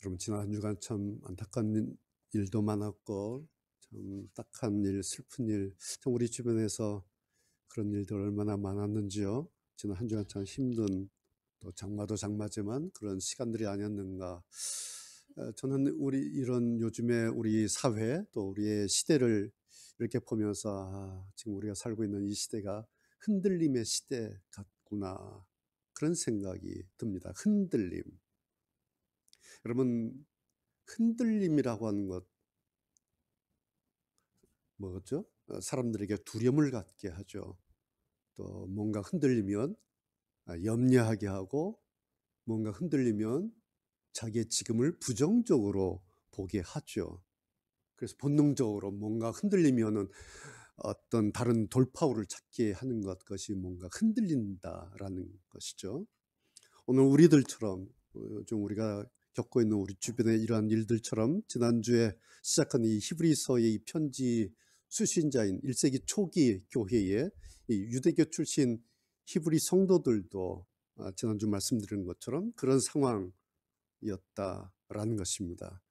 여러분, 지난 한 주간 참 안타까운 일도 많았고 참 딱한 일, 슬픈 일, 참 우리 주변에서 그런 일들 얼마나 많았는지요. 지난 한 주간 참 힘든, 또 장마도 장마지만 그런 시간들이 아니었는가. 저는 우리 이런 요즘에 우리 사회 또 우리의 시대를 이렇게 보면서 지금 우리가 살고 있는 이 시대가 흔들림의 시대 같구나, 그런 생각이 듭니다. 흔들림. 여러분, 흔들림이라고 하는 것 뭐죠? 사람들에게 두려움을 갖게 하죠. 또 뭔가 흔들리면 염려하게 하고, 뭔가 흔들리면 자기의 지금을 부정적으로 보게 하죠. 그래서 본능적으로 뭔가 흔들리면은 어떤 다른 돌파구를 찾게 하는 것이 뭔가 흔들린다라는 것이죠. 오늘 우리들처럼 좀 우리가 겪고 있는 우리 주변의 이러한 일들처럼 지난주에 시작한 이 히브리서의 이 편지 수신자인 1세기 초기 교회의 이 유대교 출신 히브리 성도들도 지난주 말씀드린 것처럼 그런 상황이었다라는 것입니다.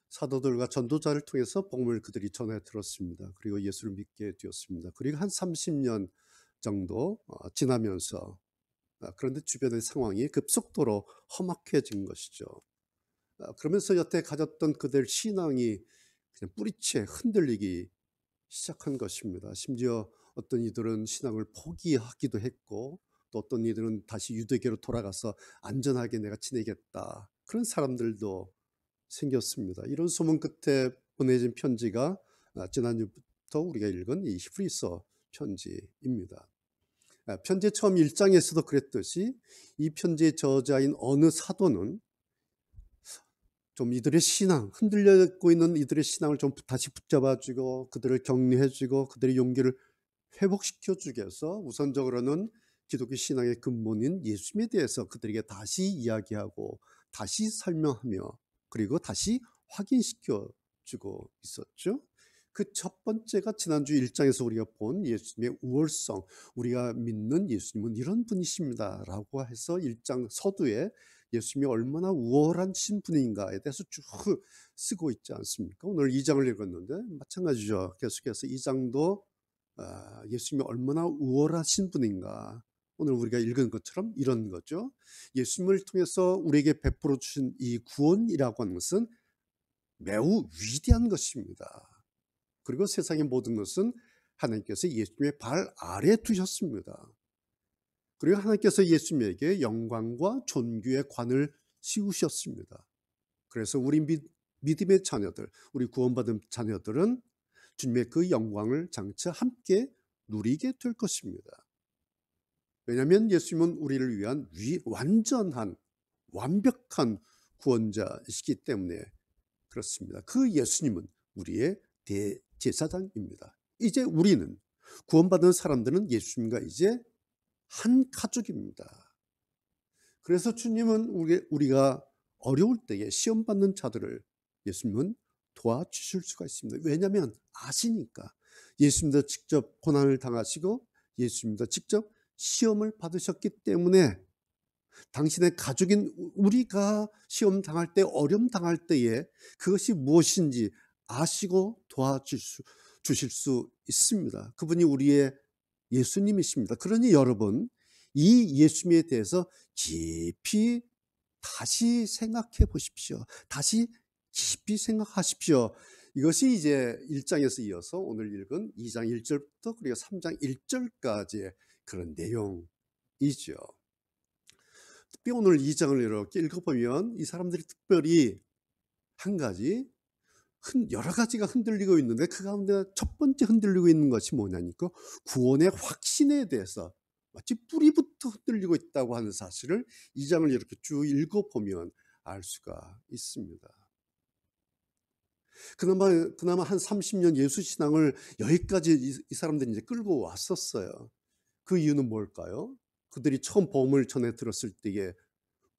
사도들과 전도자를 통해서 복음을 그들이 전해 들었습니다. 그리고 예수를 믿게 되었습니다. 그리고 한 30년 정도 지나면서 그런데 주변의 상황이 급속도로 험악해진 것이죠. 그러면서 여태 가졌던 그들 신앙이 그냥 뿌리채 흔들리기 시작한 것입니다. 심지어 어떤 이들은 신앙을 포기하기도 했고, 또 어떤 이들은 다시 유대교로 돌아가서 안전하게 내가 지내겠다, 그런 사람들도 생겼습니다. 이런 소문 끝에 보내진 편지가 지난주부터 우리가 읽은 이 히브리서 편지입니다. 편지 처음 1장에서도 그랬듯이 이 편지의 저자인 어느 사도는 좀 이들의 신앙, 흔들리고 있는 이들의 신앙을 좀 다시 붙잡아주고 그들을 격려해주고 그들의 용기를 회복시켜주기 위해서 우선적으로는 기독교 신앙의 근본인 예수님에 대해서 그들에게 다시 이야기하고 다시 설명하며 그리고 다시 확인시켜주고 있었죠. 그 첫 번째가 지난주 1장에서 우리가 본 예수님의 우월성, 우리가 믿는 예수님은 이런 분이십니다 라고 해서 1장 서두에 예수님이 얼마나 우월하신 분인가에 대해서 쭉 쓰고 있지 않습니까? 오늘 2장을 읽었는데 마찬가지죠. 계속해서 2장도 예수님이 얼마나 우월하신 분인가, 오늘 우리가 읽은 것처럼 이런 거죠. 예수님을 통해서 우리에게 베풀어 주신 이 구원이라고 하는 것은 매우 위대한 것입니다. 그리고 세상의 모든 것은 하나님께서 예수님의 발 아래 두셨습니다. 그리고 하나님께서 예수님에게 영광과 존귀의 관을 씌우셨습니다. 그래서 우리 믿음의 자녀들, 우리 구원받은 자녀들은 주님의 그 영광을 장차 함께 누리게 될 것입니다. 왜냐하면 예수님은 우리를 위한 완전한 완벽한 구원자이시기 때문에 그렇습니다. 그 예수님은 우리의 대제사장입니다. 이제 우리는 구원받은 사람들은 예수님과 이제 한 가족입니다. 그래서 주님은 우리가 어려울 때에 시험받는 자들을 예수님은 도와주실 수가 있습니다. 왜냐하면 아시니까. 예수님도 직접 고난을 당하시고 예수님도 직접 시험을 받으셨기 때문에 당신의 가족인 우리가 시험 당할 때, 어려움 당할 때에 그것이 무엇인지 아시고 도와주실 수 있습니다. 그분이 우리의 예수님이십니다. 그러니 여러분, 이 예수님에 대해서 깊이 다시 생각해 보십시오. 다시 깊이 생각하십시오. 이것이 이제 1장에서 이어서 오늘 읽은 2장 1절부터 그리고 3장 1절까지의 그런 내용이죠. 특히 오늘 2장을 이렇게 읽어보면 이 사람들이 특별히 한 가지, 여러 가지가 흔들리고 있는데 그 가운데 첫 번째 흔들리고 있는 것이 뭐냐니까 구원의 확신에 대해서 마치 뿌리부터 흔들리고 있다고 하는 사실을 2장을 이렇게 쭉 읽어보면 알 수가 있습니다. 그나마 한 30년 예수신앙을 여기까지 이 사람들이 이제 끌고 왔었어요. 그 이유는 뭘까요? 그들이 처음 복음을 전해 들었을 때에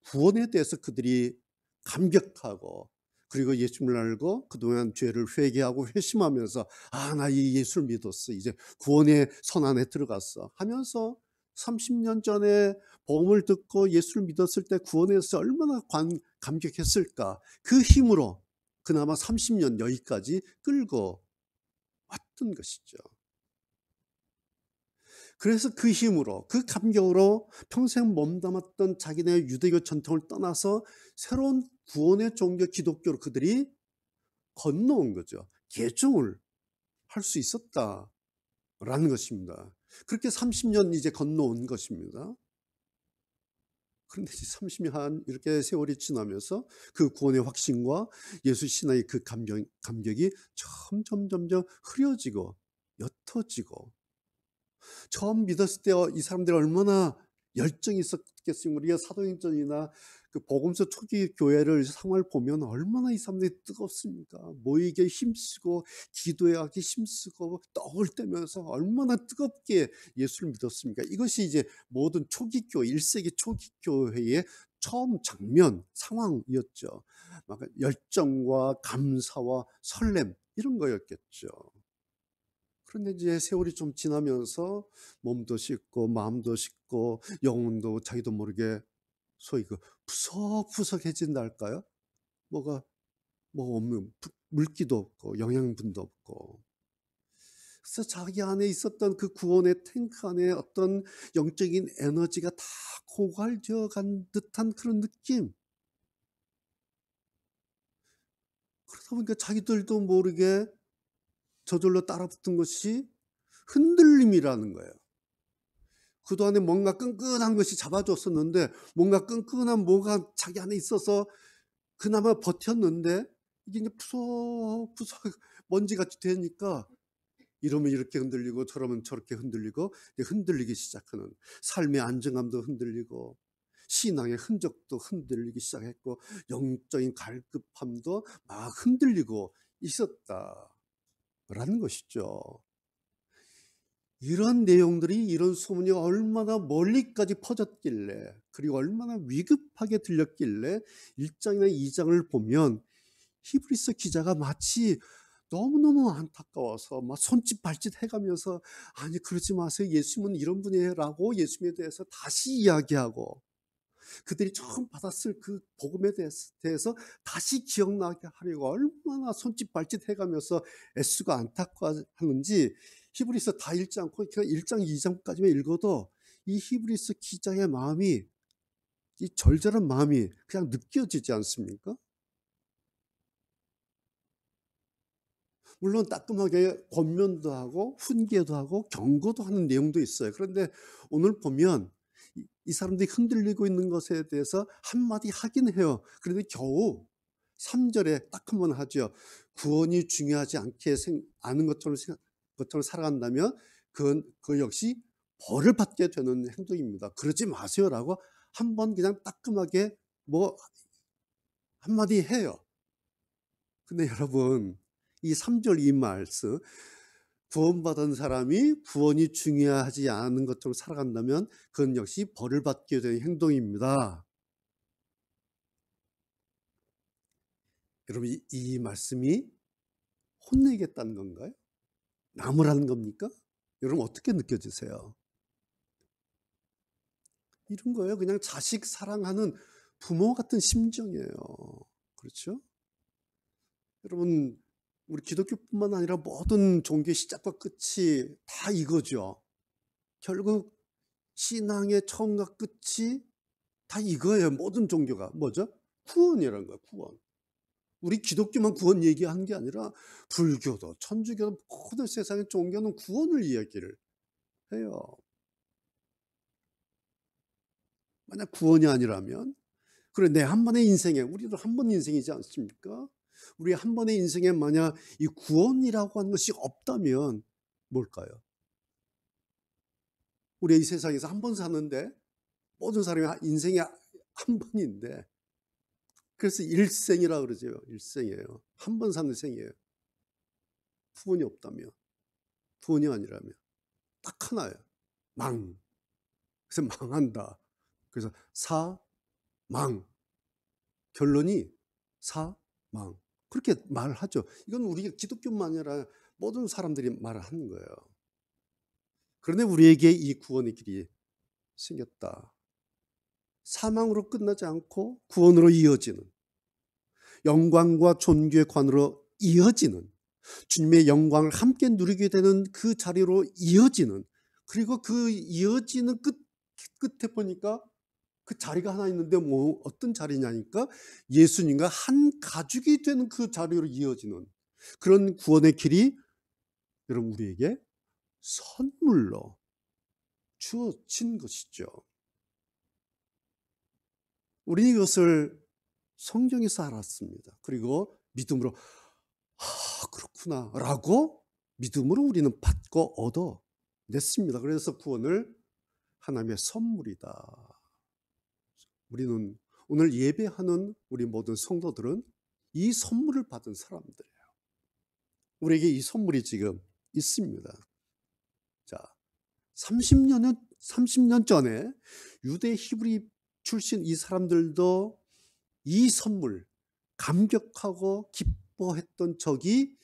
구원에 대해서 그들이 감격하고 그리고 예수님을 알고 그동안 죄를 회개하고 회심하면서 나 이 예수를 믿었어, 이제 구원의 선 안에 들어갔어 하면서 30년 전에 복음을 듣고 예수를 믿었을 때 구원에서 얼마나 감격했을까. 그 힘으로 그나마 30년 여기까지 끌고 왔던 것이죠. 그래서 그 힘으로, 그 감격으로 평생 몸담았던 자기네 유대교 전통을 떠나서 새로운 구원의 종교 기독교로 그들이 건너온 거죠. 개종을 할 수 있었다라는 것입니다. 그렇게 30년 이제 건너온 것입니다. 그런데 30년 이렇게 세월이 지나면서 그 구원의 확신과 예수 신앙의 그 감격이 점점 흐려지고 옅어지고, 처음 믿었을 때 이 사람들이 얼마나 열정이 있었겠습니까? 우리가 사도행전이나 그 복음서 초기 교회를 상황을 보면 얼마나 이 사람들이 뜨겁습니까? 모이게 힘쓰고 기도하기 힘쓰고 떡을 떼면서 얼마나 뜨겁게 예수를 믿었습니까? 이것이 이제 모든 초기 교회, 1세기 초기 교회의 처음 장면, 상황이었죠. 막 열정과 감사와 설렘 이런 거였겠죠. 그런데 이제 세월이 좀 지나면서 몸도 식고 마음도 식고 영혼도 자기도 모르게 소위 그 푸석푸석해진다 할까요? 뭐가 뭐 없는, 물기도 없고 영양분도 없고. 그래서 자기 안에 있었던 그 구원의 탱크 안에 어떤 영적인 에너지가 다 고갈되어 간 듯한 그런 느낌. 그러다 보니까 자기들도 모르게 저절로 따라붙은 것이 흔들림이라는 거예요. 그동안에 뭔가 끈끈한 것이 잡아줬었는데, 뭔가 끈끈한 뭐가 자기 안에 있어서 그나마 버텼는데, 이게 이제 푸석푸석 먼지같이 되니까 이러면 이렇게 흔들리고 저러면 저렇게 흔들리고, 흔들리기 시작하는, 삶의 안정감도 흔들리고 신앙의 흔적도 흔들리기 시작했고 영적인 갈급함도 막 흔들리고 있었다라는 것이죠. 이런 내용들이, 이런 소문이 얼마나 멀리까지 퍼졌길래, 그리고 얼마나 위급하게 들렸길래 1장이나 2장을 보면 히브리서 기자가 마치 너무너무 안타까워서 막 손짓 발짓 해가면서, 아니 그러지 마세요, 예수님은 이런 분이에요 라고 예수님에 대해서 다시 이야기하고, 그들이 처음 받았을 그 복음에 대해서 다시 기억나게 하려고 얼마나 손짓 발짓 해가면서 애쓰고 안타까워하는지, 히브리서 다 읽지 않고 그냥 1장 2장까지만 읽어도 이 히브리서 기자의 마음이, 이 절절한 마음이 그냥 느껴지지 않습니까? 물론 따끔하게 권면도 하고 훈계도 하고 경고도 하는 내용도 있어요. 그런데 오늘 보면 이 사람들이 흔들리고 있는 것에 대해서 한마디 하긴 해요. 그런데 겨우 3절에 딱 한 번 하죠. 구원이 중요하지 않은 것처럼 살아간다면 그 역시 벌을 받게 되는 행동입니다. 그러지 마세요라고 한 번 그냥 따끔하게 뭐 한마디 해요. 근데 여러분, 이 3절 이 말씀, 구원받은 사람이 구원이 중요하지 않은 것처럼 살아간다면 그건 역시 벌을 받게 되는 행동입니다. 여러분, 이 말씀이 혼내겠다는 건가요? 나무라는 겁니까? 여러분 어떻게 느껴지세요? 이런 거예요. 그냥 자식 사랑하는 부모 같은 심정이에요. 그렇죠? 여러분, 우리 기독교뿐만 아니라 모든 종교의 시작과 끝이 다 이거죠. 결국 신앙의 처음과 끝이 다 이거예요. 모든 종교가 뭐죠? 구원이라는 거예요. 구원. 우리 기독교만 구원 얘기하는 게 아니라 불교도, 천주교도, 모든 세상의 종교는 구원을 이야기를 해요. 만약 구원이 아니라면, 그래 내 한 번의 인생에, 우리도 한 번 인생이지 않습니까? 우리 한 번의 인생에 만약 이 구원이라고 하는 것이 없다면 뭘까요? 우리 이 세상에서 한 번 사는데, 모든 사람이 인생이 한 번인데, 그래서 일생이라 그러죠. 일생이에요. 한 번 사는 생이에요. 구원이 없다면, 구원이 아니라면 딱 하나예요. 망. 그래서 망한다. 그래서 사망. 결론이 사망. 그렇게 말하죠. 이건 우리 기독교만 아니라 모든 사람들이 말을 하는 거예요. 그런데 우리에게 이 구원의 길이 생겼다. 사망으로 끝나지 않고 구원으로 이어지는, 영광과 존귀의 관으로 이어지는, 주님의 영광을 함께 누리게 되는 그 자리로 이어지는, 그리고 그 이어지는 끝에 보니까 그 자리가 하나 있는데 뭐 어떤 자리냐니까 예수님과 한 가족이 되는 그 자리로 이어지는 그런 구원의 길이 여러분 우리에게 선물로 주어진 것이죠. 우리는 이것을 성경에서 알았습니다. 그리고 믿음으로 그렇구나 라고 믿음으로 우리는 받고 얻어냈습니다. 그래서 구원을 하나님의 선물이다. 우리는 오늘 예배하는 우리 모든 성도들은 이 선물을 받은 사람들이에요. 우리에게 이 선물이 지금 있습니다. 자, 30년 전에 유대 히브리 출신 이 사람들도 이 선물 감격하고 기뻐했던 적이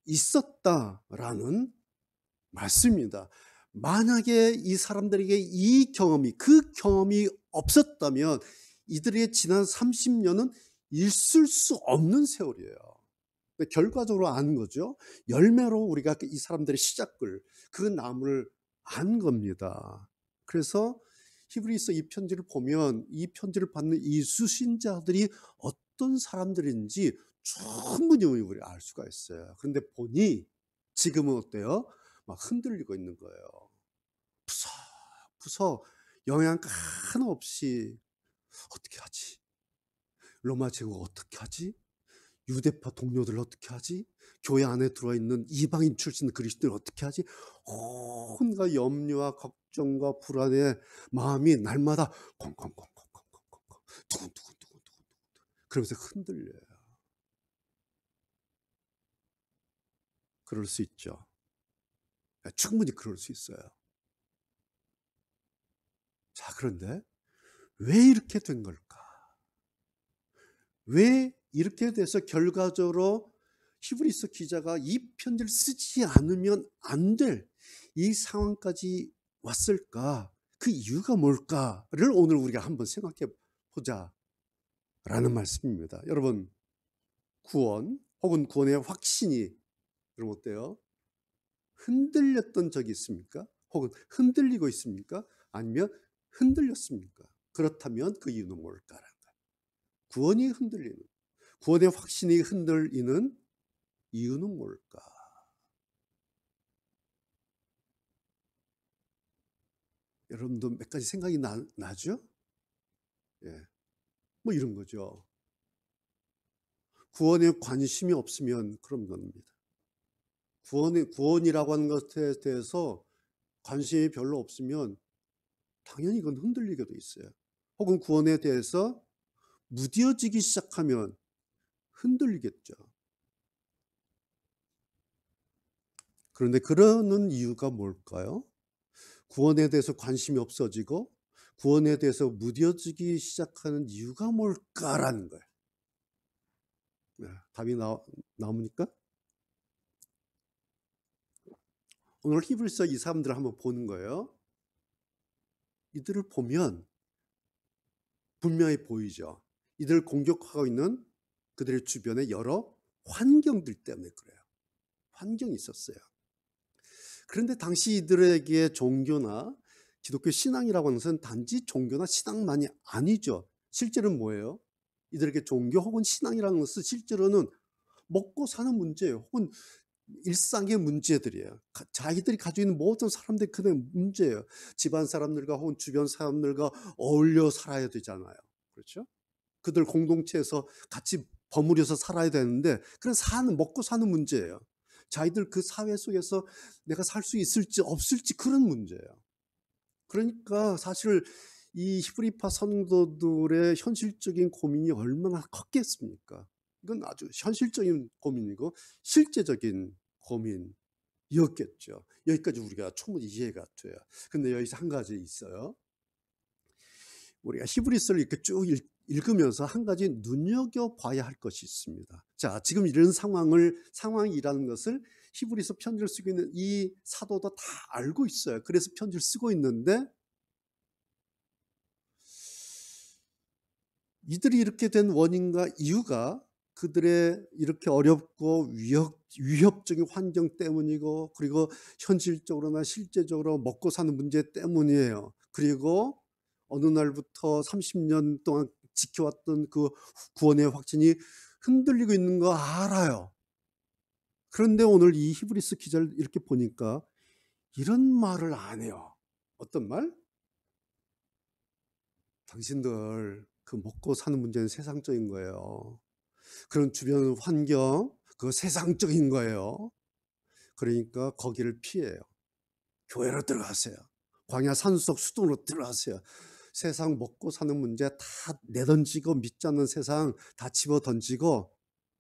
있었다라는 말씀입니다. 만약에 이 사람들에게 그 경험이 없었다면 이들의 지난 30년은 있을 수 없는 세월이에요. 결과적으로 아는 거죠. 열매로 우리가 이 사람들의 시작을, 그 나무를 안 겁니다. 그래서 히브리서 이 편지를 보면 이 편지를 받는 이 수신자들이 어떤 사람들인지 충분히 우리 알 수가 있어요. 그런데 보니 지금은 어때요? 막 흔들리고 있는 거예요. 푸석푸석 영양 하나 없이 어떻게 하지? 로마 제국 어떻게 하지? 유대파 동료들 어떻게 하지? 교회 안에 들어있는 이방인 출신 그리스도인들 어떻게 하지? 온갖 염려와 걱정과 불안의 마음이 날마다 콩콩콩콩콩콩콩 두근두근두근두근 그러면서 흔들려요. 그럴 수 있죠. 충분히 그럴 수 있어요. 자, 그런데 왜 이렇게 된 걸까? 왜 이렇게 돼서 결과적으로 히브리서 기자가 이 편지를 쓰지 않으면 안 될 이 상황까지 왔을까? 그 이유가 뭘까를 오늘 우리가 한번 생각해 보자라는 말씀입니다. 여러분, 구원 혹은 구원의 확신이 여러분 어때요? 흔들렸던 적이 있습니까? 혹은 흔들리고 있습니까? 아니면 흔들렸습니까? 그렇다면 그 이유는 뭘까라는 거예요. 구원이 흔들리는, 구원의 확신이 흔들리는 이유는 뭘까? 여러분도 몇 가지 생각이 나죠? 예. 뭐 이런 거죠. 구원에 관심이 없으면 그런 겁니다. 구원이라고 하는 것에 대해서 관심이 별로 없으면 당연히 이건 흔들리게 돼 있어요. 혹은 구원에 대해서 무뎌지기 시작하면 흔들리겠죠. 그런데 그러는 이유가 뭘까요? 구원에 대해서 관심이 없어지고 구원에 대해서 무뎌지기 시작하는 이유가 뭘까라는 거예요. 네, 답이 나옵니까? 오늘 히브리서 이 사람들을 한번 보는 거예요. 이들을 보면 분명히 보이죠. 이들을 공격하고 있는 그들의 주변의 여러 환경들 때문에 그래요. 환경이 있었어요. 그런데 당시 이들에게 종교나 기독교 신앙이라고 하는 것은 단지 종교나 신앙만이 아니죠. 실제로는 뭐예요? 이들에게 종교 혹은 신앙이라는 것은 실제로는 먹고 사는 문제예요. 혹은 일상의 문제들이에요. 자기들이 가지고 있는 모든 사람들의 그의 문제예요. 집안 사람들과 혹은 주변 사람들과 어울려 살아야 되잖아요. 그렇죠? 그들 공동체에서 같이 버무려서 살아야 되는데 그런 먹고 사는 문제예요. 자기들 그 사회 속에서 내가 살 수 있을지 없을지 그런 문제예요. 그러니까 사실 이 히브리파 성도들의 현실적인 고민이 얼마나 컸겠습니까? 이건 아주 현실적인 고민이고 실제적인 고민이었겠죠. 여기까지 우리가 충분히 이해가 돼요. 근데 여기서 한 가지 있어요. 우리가 히브리서를 이렇게 쭉 읽으면서 한 가지 눈여겨봐야 할 것이 있습니다. 자, 지금 이런 상황이라는 것을 히브리서 편지를 쓰고 있는 이 사도도 다 알고 있어요. 그래서 편지를 쓰고 있는데 이들이 이렇게 된 원인과 이유가 그들의 이렇게 어렵고 위협적인 환경 때문이고, 그리고 현실적으로나 실제적으로 먹고 사는 문제 때문이에요. 그리고 어느 날부터 30년 동안 지켜왔던 그 구원의 확신이 흔들리고 있는 거 알아요. 그런데 오늘 이 히브리서 기자를 이렇게 보니까 이런 말을 안 해요. 어떤 말? 당신들 그 먹고 사는 문제는 세상적인 거예요. 그런 주변 환경, 그거 세상적인 거예요. 그러니까 거기를 피해요. 교회로 들어가세요. 광야 산속 수동으로 들어가세요. 세상 먹고 사는 문제 다 내던지고, 믿지 않는 세상 다 집어 던지고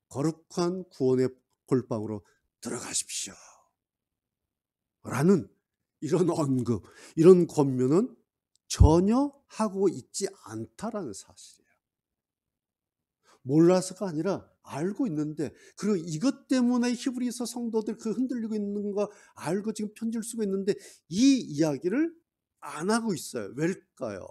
거룩한 구원의 골방으로 들어가십시오. 라는 이런 언급, 이런 권면은 전혀 하고 있지 않다라는 사실이에요. 몰라서가 아니라 알고 있는데, 그리고 이것 때문에 히브리서 성도들 그 흔들리고 있는 거 알고 지금 편지를 쓰고 있는데 이 이야기를 안 하고 있어요. 왜일까요?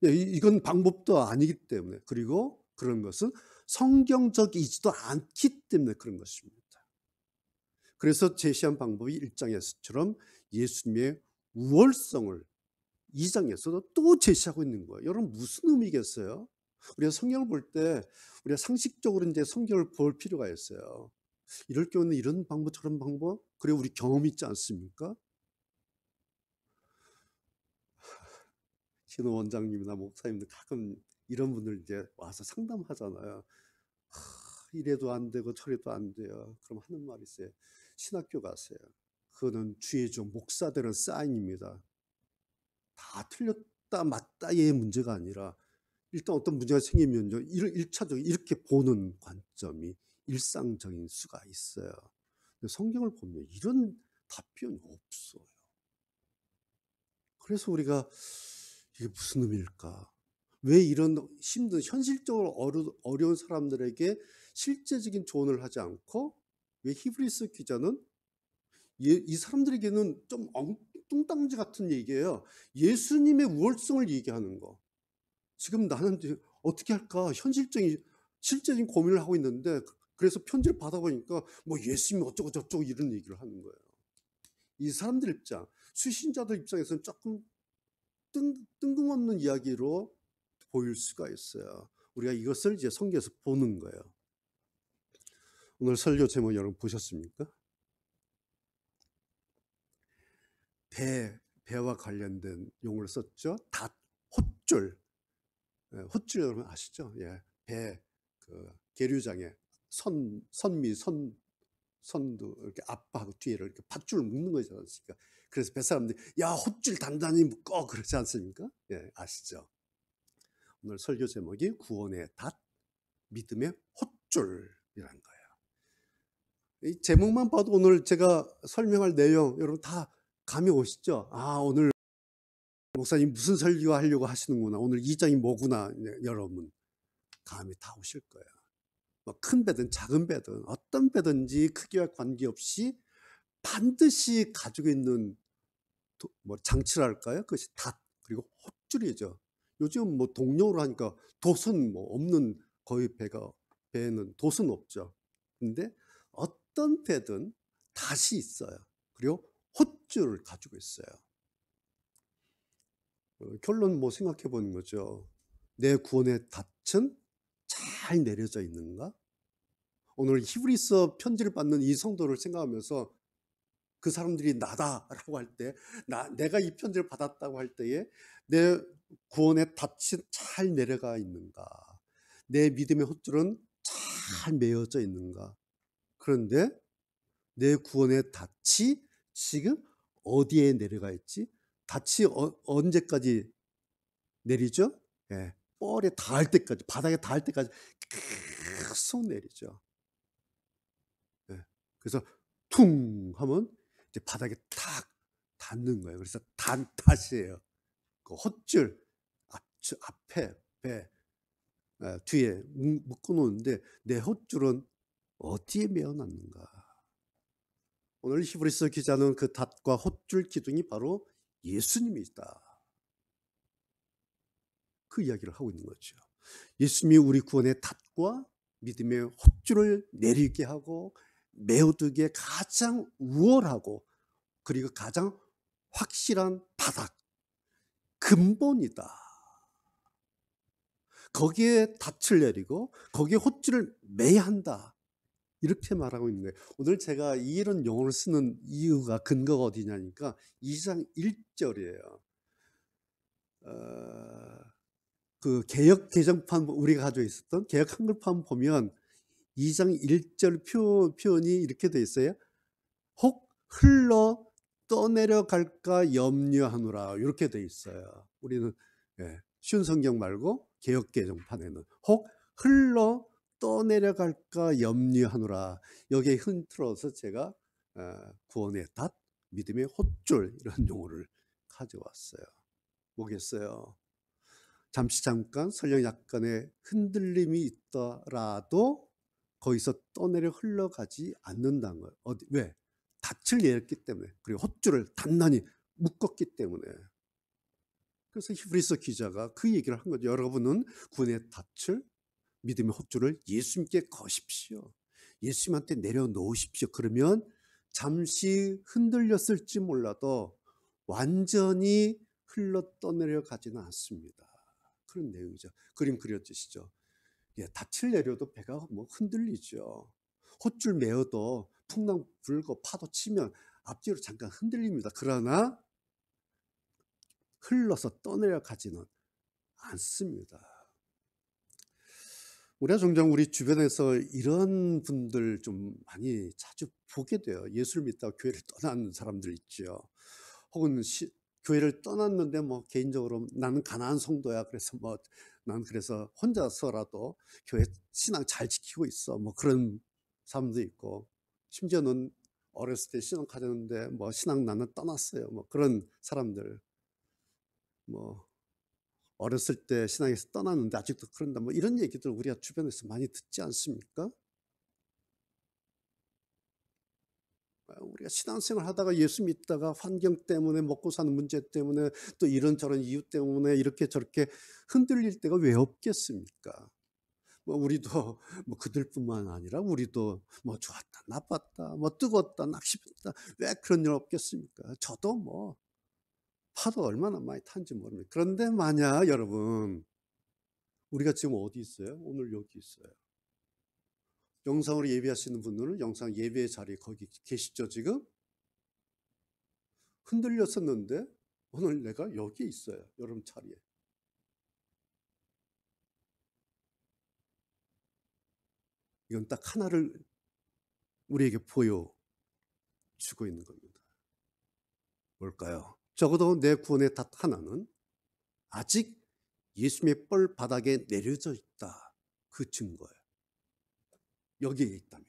이건 방법도 아니기 때문에, 그리고 그런 것은 성경적이지도 않기 때문에 그런 것입니다. 그래서 제시한 방법이 1장에서처럼 예수님의 우월성을 2장에서도 또 제시하고 있는 거예요. 여러분 무슨 의미겠어요? 우리가 성경을 볼 때 우리가 상식적으로 이제 성경을 볼 필요가 있어요. 이럴 경우는 이런 방법 저런 방법, 그래 우리 경험 있지 않습니까? 신호 원장님이나 목사님들 가끔 이런 분들 이제 와서 상담하잖아요. 이래도 안 되고 저래도 안 돼요. 그럼 하는 말이 있어요. 신학교 가세요. 그거는 주의 종 목사들은 사인입니다. 다 틀렸다 맞다의 문제가 아니라 일단 어떤 문제가 생기면요, 1차적으로 이렇게 보는 관점이 일상적인 수가 있어요. 근데 성경을 보면 이런 답변이 없어요. 그래서 우리가 이게 무슨 의미일까? 왜 이런 힘든 현실적으로 어려운 사람들에게 실제적인 조언을 하지 않고, 왜 히브리서 기자는 이 사람들에게는 좀 엉뚱땅지 같은 얘기예요. 예수님의 우월성을 얘기하는 거. 지금 나는 어떻게 할까 현실적인 실제적인 고민을 하고 있는데, 그래서 편지를 받아보니까 뭐 예수님이 어쩌고 저쩌고 이런 얘기를 하는 거예요. 이 사람들 입장, 수신자들 입장에서는 조금 뜬금없는 이야기로 보일 수가 있어요. 우리가 이것을 이제 성경에서 보는 거예요. 오늘 설교 제목 여러분 보셨습니까? 배와 관련된 용어를 썼죠. 헛줄. 헛줄 여러분 아시죠? 예, 배, 그 계류장에 선두 이렇게 앞하고 뒤에를 이렇게 밧줄을 묶는 거지 않습니까? 그래서 뱃사람들이 야 헛줄 단단히 묶어 그러지 않습니까? 예, 아시죠? 오늘 설교 제목이 구원의 닷, 믿음의 헛줄이라는 거예요. 이 제목만 봐도 오늘 제가 설명할 내용 여러분 다 감이 오시죠? 아, 오늘 목사님 무슨 설교 하려고 하시는구나. 오늘 2장이 뭐구나. 여러분 감이 다 오실 거예요. 뭐 큰 배든 작은 배든 어떤 배든지 크기와 관계없이 반드시 가지고 있는 뭐 장치랄까요? 그것이 닷, 그리고 헛줄이죠. 요즘 뭐 동료로 하니까 돛은 뭐 없는, 거의 배에는 돛은 없죠. 근데 어떤 배든 닷이 있어요. 그리고 헛줄을 가지고 있어요. 결론 뭐 생각해 보는 거죠. 내 구원의 닻은 잘 내려져 있는가? 오늘 히브리서 편지를 받는 이 성도를 생각하면서 그 사람들이 나다라고 할 때, 내가 이 편지를 받았다고 할 때에 내 구원의 닻이 잘 내려가 있는가? 내 믿음의 헛줄은 잘 메어져 있는가? 그런데 내 구원의 닻이 지금 어디에 내려가 있지? 닻이 언제까지 내리죠? 예, 뻘에 닿을 때까지, 바닥에 닿을 때까지 계속 내리죠. 예, 그래서 퉁 하면 이제 바닥에 탁 닿는 거예요. 그래서 탓이에요. 그 헛줄 앞에 배 뒤에 묶어 놓는데 내 헛줄은 어디에 메어 놨는가? 오늘 히브리서 기자는 그 닷과 헛줄 기둥이 바로 예수님이다. 그 이야기를 하고 있는 거죠. 예수님이 우리 구원의 닷과 믿음의 헛줄을 내리게 하고 메어두기에 가장 우월하고 그리고 가장 확실한 바닥, 근본이다. 거기에 닻을 내리고 거기에 헛줄을 매야 한다. 이렇게 말하고 있는데, 오늘 제가 이런 용어를 쓰는 이유가 근거가 어디냐니까 2장 1절이에요. 그 개역 개정판 우리가 가지고 있었던 개역 한글판 보면 2장 1절 표현이 이렇게 돼 있어요. 혹 흘러 떠내려갈까 염려하노라, 이렇게 돼 있어요. 우리는 쉬운 성경 말고 개역 개정판에는 혹 흘러 떠내려갈까 염려하노라, 여기에 흔들어서 제가 구원의 닷, 믿음의 헛줄, 이런 용어를 가져왔어요. 뭐겠어요? 잠깐 설령 약간의 흔들림이 있더라도 거기서 떠내려 흘러가지 않는다는 거예요. 왜? 닻을 내렸기 때문에, 그리고 헛줄을 단단히 묶었기 때문에. 그래서 히브리서 기자가 그 얘기를 한 거죠. 여러분은 구원의 닻을, 믿음의 헛줄을 예수님께 거십시오. 예수님한테 내려놓으십시오. 그러면 잠시 흔들렸을지 몰라도 완전히 흘러 떠내려가지는 않습니다. 그런 내용이죠. 그림 그려지시죠. 닻을 내려도 배가 뭐 흔들리죠. 헛줄 메어도 풍랑 불고 파도 치면 앞뒤로 잠깐 흔들립니다. 그러나 흘러서 떠내려가지는 않습니다. 우리가 종종 우리 주변에서 이런 분들 좀 많이 자주 보게 돼요. 예수를 믿다가 교회를 떠나는 사람들 있죠. 혹은 교회를 떠났는데 뭐 개인적으로 나는 가난한 성도야, 그래서 뭐 난 그래서 혼자서라도 교회 신앙 잘 지키고 있어, 뭐 그런 사람도 있고, 심지어는 어렸을 때 신앙 가졌는데 뭐 신앙 나는 떠났어요, 뭐 그런 사람들, 뭐 어렸을 때 신앙에서 떠났는데 아직도 그런다, 뭐 이런 얘기들 우리가 주변에서 많이 듣지 않습니까? 우리가 신앙생활 하다가 예수 믿다가 환경 때문에, 먹고 사는 문제 때문에, 또 이런저런 이유 때문에 이렇게 저렇게 흔들릴 때가 왜 없겠습니까? 뭐 우리도 뭐 그들뿐만 아니라 우리도 뭐 좋았다 나빴다, 뭐 뜨거웠다 낙심했다, 왜 그런 일 없겠습니까? 저도 뭐 파도 얼마나 많이 탄지 모릅니다. 그런데 만약 여러분, 우리가 지금 어디 있어요? 오늘 여기 있어요. 영상으로 예배하시는 분들은 영상 예배 자리에 거기 계시죠? 지금 흔들렸었는데 오늘 내가 여기 있어요. 여러분 자리에. 이건 딱 하나를 우리에게 보여주고 있는 겁니다. 뭘까요? 적어도 내 구원의 닷 하나는 아직 예수님의 뻘 바닥에 내려져 있다, 그 증거예요. 여기에 있다면.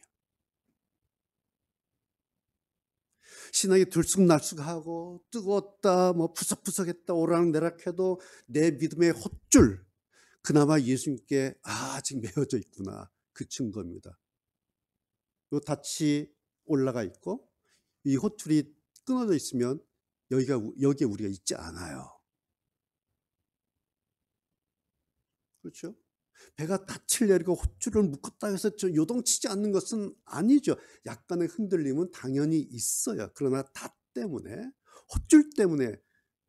신앙이 들쑥날쑥하고 뜨거웠다, 뭐 푸석푸석했다, 오락내락해도 내 믿음의 헛줄, 그나마 예수님께 아직 메어져 있구나, 그 증거입니다. 요 닻이 올라가 있고 이 헛줄이 끊어져 있으면 여기에 우리가 있지 않아요. 그렇죠? 배가 닻을 내리고 헛줄을 묶었다 해서 저 요동치지 않는 것은 아니죠. 약간의 흔들림은 당연히 있어요. 그러나 닻 때문에, 헛줄 때문에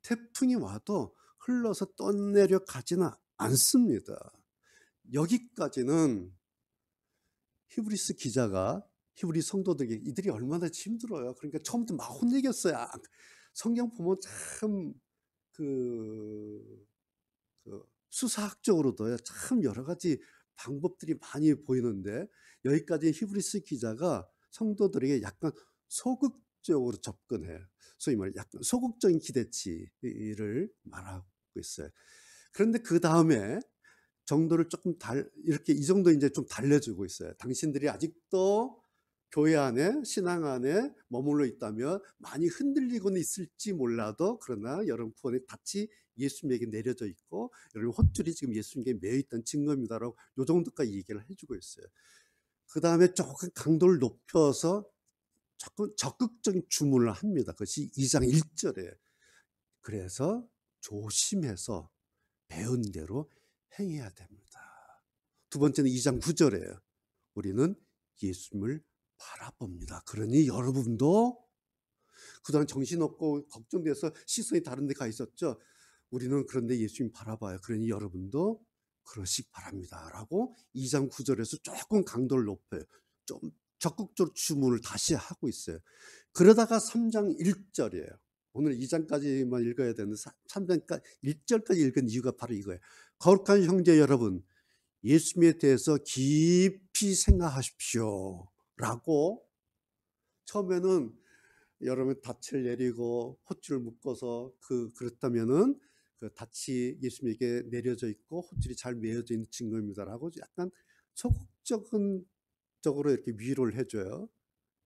태풍이 와도 흘러서 떠내려 가지는 않습니다. 여기까지는 히브리스 기자가 히브리 성도들에게 이들이 얼마나 힘들어요. 그러니까 처음부터 막 혼내겠어요. 성경 보면 참 그 수사학적으로도 참 여러 가지 방법들이 많이 보이는데, 여기까지 히브리스 기자가 성도들에게 약간 소극적으로 접근해요. 소위 말해 약간 소극적인 기대치를 말하고 있어요. 그런데 그 다음에 정도를 조금 이렇게 이 정도 이제 좀 달래주고 있어요. 당신들이 아직도 교회 안에, 신앙 안에 머물러 있다면 많이 흔들리고는 있을지 몰라도, 그러나 여러분 구원의 닻이 예수님에게 내려져 있고 여러분 헛줄이 지금 예수님께 매여 있던 증거입니다라고 요 정도까지 얘기를 해주고 있어요. 그 다음에 조금 강도를 높여서 적극적인 주문을 합니다. 그것이 2장 1절에. 그래서 조심해서 배운 대로 행해야 됩니다. 두 번째는 2장 9절이에요. 우리는 예수님을 바라봅니다. 그러니 여러분도 그동안 정신없고 걱정돼서 시선이 다른 데 가 있었죠. 우리는 그런데 예수님 바라봐요. 그러니 여러분도 그러시기 바랍니다. 라고 2장 9절에서 조금 강도를 높여요. 좀 적극적으로 주문을 다시 하고 있어요. 그러다가 3장 1절이에요. 오늘 2장까지만 읽어야 되는데 3장 1절까지 읽은 이유가 바로 이거예요. 거룩한 형제 여러분, 예수님에 대해서 깊이 생각하십시오. 라고 처음에는 여러분 닻을 내리고 호줄을 묶어서 그렇다면은 그 닻이 예수님에게 내려져 있고 호줄이 잘 매어져 있는 증거입니다라고 약간 적극적으로 이렇게 위로를 해줘요.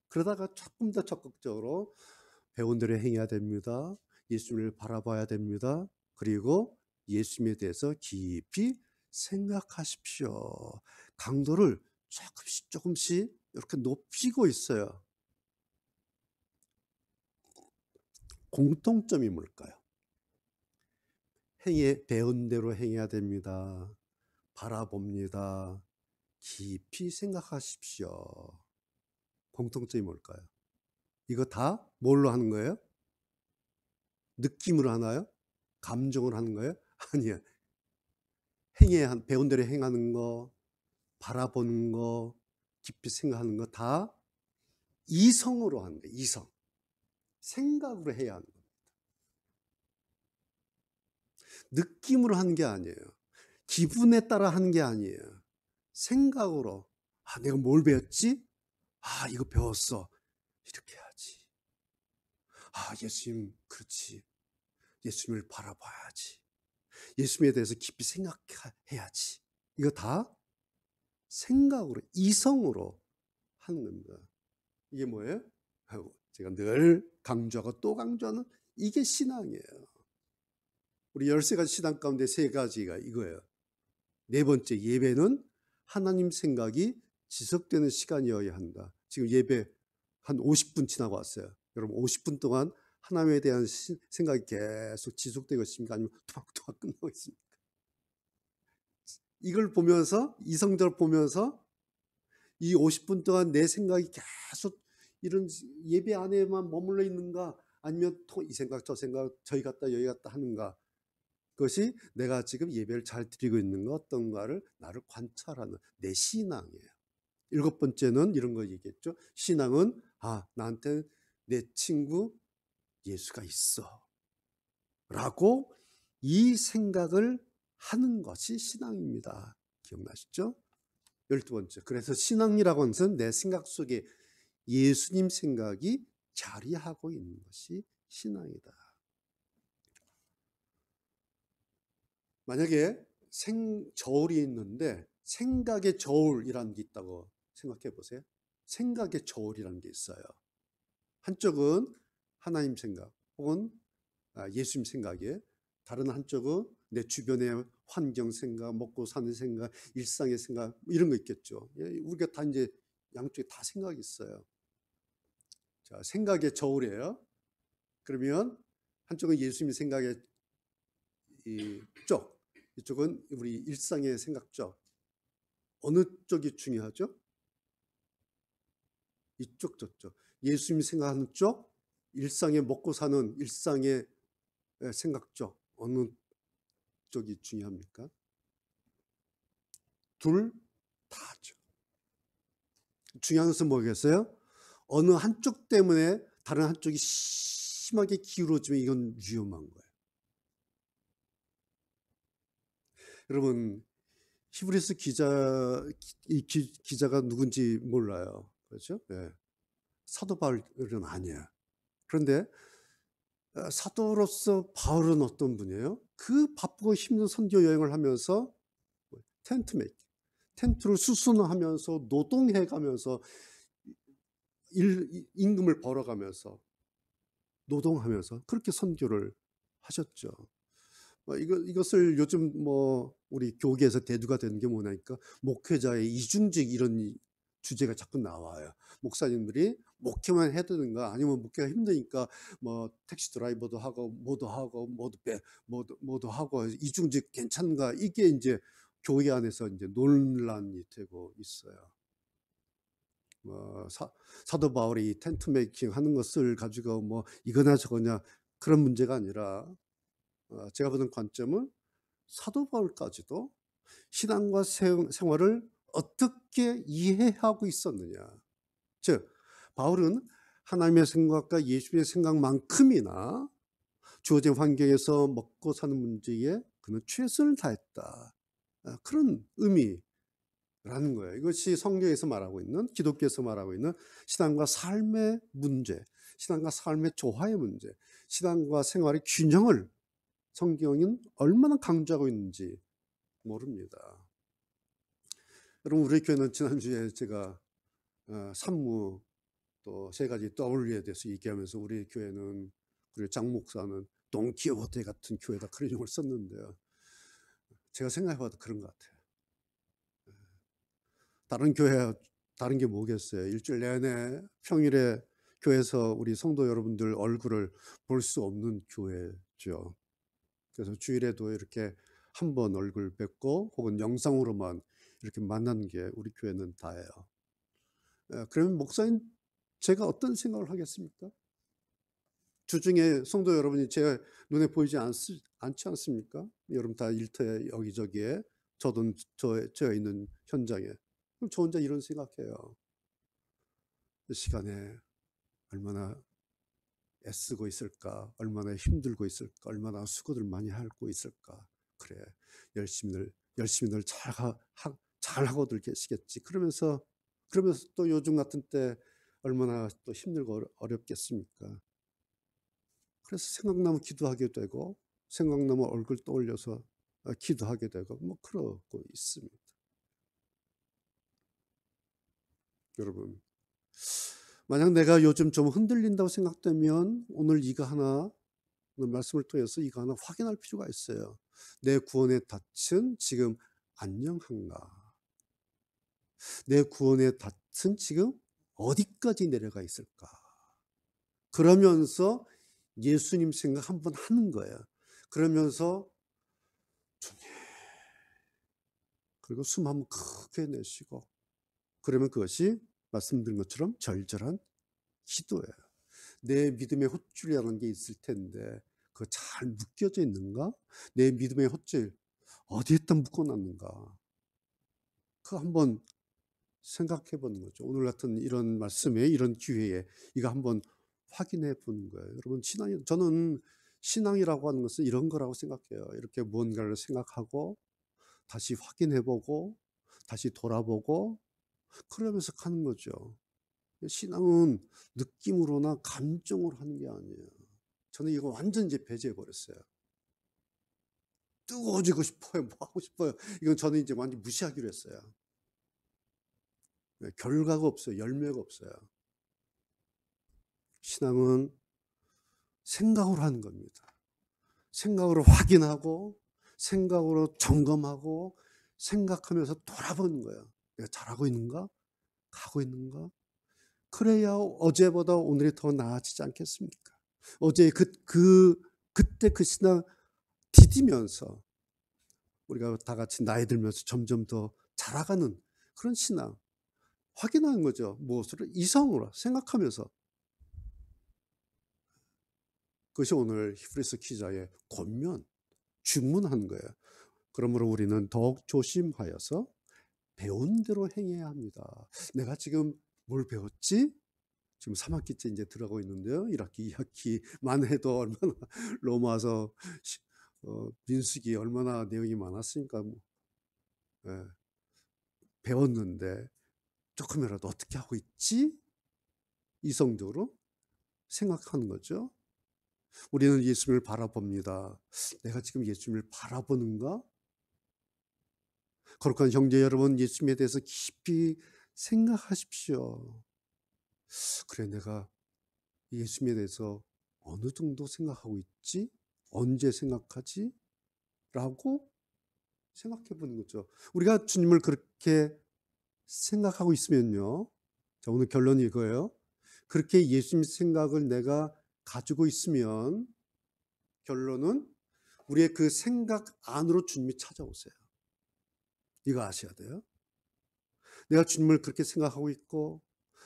그러다가 조금 더 적극적으로 배운 대로 행해야 됩니다. 예수님을 바라봐야 됩니다. 그리고 예수님에 대해서 깊이 생각하십시오. 강도를 조금씩 이렇게 높이고 있어요. 공통점이 뭘까요? 배운 대로 행해야 됩니다. 바라봅니다. 깊이 생각하십시오. 공통점이 뭘까요? 이거 다 뭘로 하는 거예요? 느낌으로 하나요? 감정으로 하는 거예요? 아니요. 배운 대로 행하는 거, 바라보는 거, 깊이 생각하는 거 다 이성으로 하는 거예요. 이성. 생각으로 해야 하는 겁니다. 느낌으로 하는 게 아니에요. 기분에 따라 하는 게 아니에요. 생각으로. 아, 내가 뭘 배웠지? 아, 이거 배웠어. 이렇게 해야지. 아, 예수님, 그렇지. 예수님을 바라봐야지. 예수님에 대해서 깊이 생각해야지. 이거 다 생각으로, 이성으로 하는 겁니다. 이게 뭐예요? 제가 늘 강조하고 또 강조하는 이게 신앙이에요. 우리 13가지 신앙 가운데 3가지가 이거예요. 네 번째, 예배는 하나님 생각이 지속되는 시간이어야 한다. 지금 예배 한 50분 지나고 왔어요. 여러분 50분 동안 하나님에 대한 생각이 계속 지속되고 있습니까? 아니면 토막토막 끝나고 있습니까? 이걸 보면서, 이성적으로 보면서 이 50분 동안 내 생각이 계속 이런 예배 안에만 머물러 있는가, 아니면 이 생각 저 생각 저기 갔다 여기 갔다 하는가, 그것이 내가 지금 예배를 잘 드리고 있는가 어떤가를 나를 관찰하는 내 신앙이에요. 7번째는 이런 거 얘기했죠. 신앙은 나한테 내 친구 예수가 있어 라고 이 생각을 하는 것이 신앙입니다. 기억나시죠? 12번째, 그래서 신앙이라고 하는 것은 내 생각 속에 예수님 생각이 자리하고 있는 것이 신앙이다. 만약에 저울이 있는데 생각의 저울이라는 게 있다고 생각해 보세요. 생각의 저울이라는 게 있어요. 한쪽은 하나님 생각 혹은 예수님 생각이에요. 다른 한쪽은 내 주변의 환경 생각, 먹고 사는 생각, 일상의 생각 이런 거 있겠죠. 우리가 다 이제 양쪽에 다 생각이 있어요. 자, 생각의 저울이에요. 그러면 한쪽은 예수님 생각의 쪽, 이쪽은 우리 일상의 생각 쪽. 어느 쪽이 중요하죠? 이쪽 저쪽. 예수님 생각하는 쪽, 일상에 먹고 사는 일상의 생각 쪽. 어느 쪽이 중요합니까? 둘 다죠. 중요한 것은 뭐겠어요? 어느 한쪽 때문에 다른 한쪽이 심하게 기울어지면 이건 위험한 거예요. 여러분, 히브리서 기자가 누군지 몰라요. 그렇죠? 네. 사도 바울은 아니에요. 그런데 사도로서 바울은 어떤 분이에요? 그 바쁘고 힘든 선교 여행을 하면서 텐트를 수선하면서 노동해가면서 임금을 벌어가면서 노동하면서 그렇게 선교를 하셨죠. 이것을 요즘 우리 교계에서 대두가 되는 게 뭐냐니까 목회자의 이중직 이런 주제가 자꾸 나와요. 목사님들이 목회만 해야 되는가? 아니면 목회가 힘드니까 뭐 택시 드라이버도 하고 뭐도 하고 이중직 괜찮은가? 이게 이제 교회 안에서 이제 논란이 되고 있어요. 뭐 사도 바울이 텐트 메이킹 하는 것을 가지고 뭐 이거나 저거냐 그런 문제가 아니라 제가 보는 관점은 사도 바울까지도 신앙과 생활을 어떻게 이해하고 있었느냐. 즉 바울은 하나님의 생각과 예수의 생각만큼이나 주어진 환경에서 먹고 사는 문제에 그는 최선을 다했다. 그런 의미라는 거예요. 이것이 성경에서 말하고 있는, 기독교에서 말하고 있는 신앙과 삶의 문제, 신앙과 삶의 조화의 문제, 신앙과 생활의 균형을 성경은 얼마나 강조하고 있는지 모릅니다. 여러분, 우리 교회는 지난주에 제가 산무 또 세 가지 W에 대해서 얘기하면서 우리 교회는, 우리 장 목사는 돈키호테 같은 교회다 그런 용어를 썼는데요. 제가 생각해봐도 그런 것 같아요. 다른 교회 다른 게 뭐겠어요. 일주일 내내 평일에 교회에서 우리 성도 여러분들 얼굴을 볼 수 없는 교회죠. 그래서 주일에도 이렇게 한 번 얼굴 뵙고 혹은 영상으로만 이렇게 만나는 게 우리 교회는 다예요. 그러면 목사님 제가 어떤 생각을 하겠습니까? 주중에 성도 여러분이 제 눈에 보이지 않지 않습니까? 여러분 다 일터에 여기저기에 저도 저 있는 현장에. 그럼 저 혼자 이런 생각해요. 이 시간에 얼마나 애쓰고 있을까? 얼마나 힘들고 있을까? 얼마나 수고들 많이 하고 있을까? 그래, 열심히 늘 잘하고들 계시겠지. 그러면서 또 요즘 같은 때 얼마나 또 힘들고 어렵겠습니까? 그래서 생각나면 기도하게 되고 생각나면 얼굴 떠올려서 기도하게 되고 뭐 그러고 있습니다. 여러분, 만약 내가 요즘 좀 흔들린다고 생각되면 오늘 이거 하나, 오늘 말씀을 통해서 이거 하나 확인할 필요가 있어요. 내 구원의 닻은 지금 안녕한가? 내 구원의 닻은 지금 어디까지 내려가 있을까? 그러면서 예수님 생각 한번 하는 거예요. 그러면서 주님, 그리고 숨 한번 크게 내쉬고, 그러면 그것이 말씀드린 것처럼 절절한 기도예요. 내 믿음의 헛줄이라는 게 있을 텐데 그거 잘 묶여져 있는가? 내 믿음의 헛줄 어디에다 묶어놨는가? 그거 한번 생각해 보는 거죠. 오늘 같은 이런 말씀에, 이런 기회에 이거 한번 확인해 보는 거예요. 여러분, 저는 신앙이라고 하는 것은 이런 거라고 생각해요. 이렇게 무언가를 생각하고 다시 확인해 보고 다시 돌아보고 그러면서 가는 거죠. 신앙은 느낌으로나 감정으로 하는 게 아니에요. 저는 이거 완전 이제 배제해 버렸어요. 뜨거워지고 싶어요. 뭐 하고 싶어요. 이건 저는 이제 완전 무시하기로 했어요. 결과가 없어요. 열매가 없어요. 신앙은 생각으로 하는 겁니다. 생각으로 확인하고 생각으로 점검하고 생각하면서 돌아보는 거예요. 내가 잘하고 있는가? 가고 있는가? 그래야 어제보다 오늘이 더 나아지지 않겠습니까? 어제 그때 그 신앙 디디면서 우리가 다 같이 나이 들면서 점점 더 자라가는 그런 신앙 확인하는 거죠. 무엇으로? 이성으로 생각하면서. 그것이 오늘 히브리서 기자의 권면, 주문하는 거예요. 그러므로 우리는 더욱 조심하여서 배운 대로 행해야 합니다. 내가 지금 뭘 배웠지? 지금 3학기째 이제 들어가고 있는데요. 1학기, 2학기만 해도 얼마나 로마서 민수기 얼마나 내용이 많았으니까 예, 배웠는데 조금이라도 어떻게 하고 있지? 이성적으로 생각하는 거죠. 우리는 예수님을 바라봅니다. 내가 지금 예수님을 바라보는가? 거룩한 형제 여러분, 예수님에 대해서 깊이 생각하십시오. 그래, 내가 예수님에 대해서 어느 정도 생각하고 있지? 언제 생각하지? 라고 생각해 보는 거죠. 우리가 주님을 그렇게 생각하고 있으면요. 자, 오늘 결론이 이거예요. 그렇게 예수님 생각을 내가 가지고 있으면 결론은 우리의 그 생각 안으로 주님이 찾아오세요. 이거 아셔야 돼요. 내가 주님을 그렇게 생각하고 있고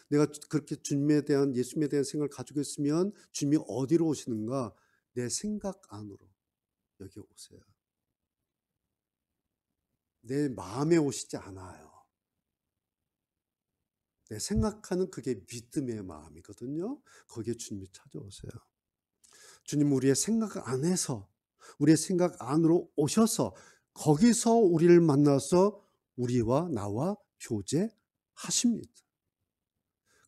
내가 그렇게 주님에 대한 예수님에 대한 생각을 가지고 있으면 주님이 어디로 오시는가? 내 생각 안으로 여기 오세요. 내 마음에 오시지 않아요. 내 생각하는 그게 믿음의 마음이거든요. 거기에 주님이 찾아오세요. 주님 우리의 생각 안에서 우리의 생각 안으로 오셔서 거기서 우리를 만나서 우리와 나와 교제하십니다.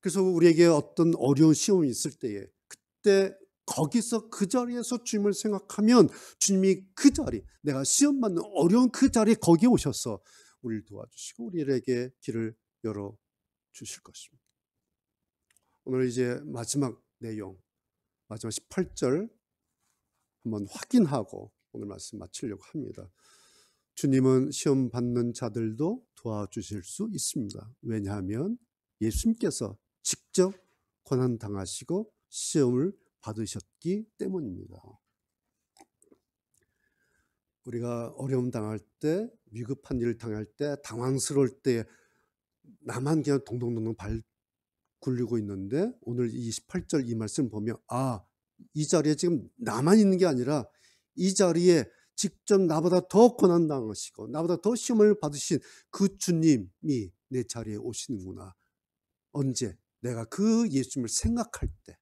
그래서 우리에게 어떤 어려운 시험이 있을 때에 그때 거기서 그 자리에서 주님을 생각하면 주님이 그 자리, 내가 시험 받는 어려운 그 자리에 거기에 오셔서 우리를 도와주시고 우리에게 길을 열어 주실 것입니다. 오늘 이제 마지막 내용, 마지막 18절 한번 확인하고 오늘 말씀 마치려고 합니다. 주님은 시험 받는 자들도 도와주실 수 있습니다. 왜냐하면 예수님께서 직접 고난 당하시고 시험을 받으셨기 때문입니다. 우리가 어려움 당할 때, 위급한 일을 당할 때, 당황스러울 때 나만 그냥 동동동동 발 굴리고 있는데 오늘 이 18절 이 말씀 보면 이 자리에 지금 나만 있는 게 아니라 이 자리에 직접 나보다 더 고난 당하시고 나보다 더 시험을 받으신 그 주님이 내 자리에 오시는구나. 언제? 내가 그 예수님을 생각할 때,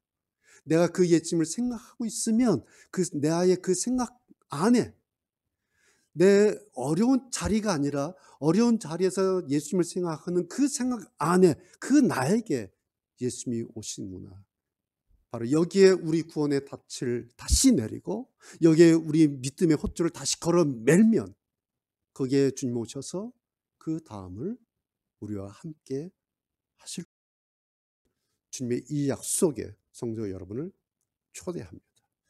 내가 그 예수님을 생각하고 있으면 나의 그 생각 안에 내 어려운 자리가 아니라 어려운 자리에서 예수님을 생각하는 그 생각 안에 그 나에게 예수님이 오시는구나. 바로 여기에 우리 구원의 닻을 다시 내리고 여기에 우리 믿음의 헛줄을 다시 걸어 멜면 거기에 주님 오셔서 그 다음을 우리와 함께 하실 주님의 이 약속에 성도 여러분을 초대합니다.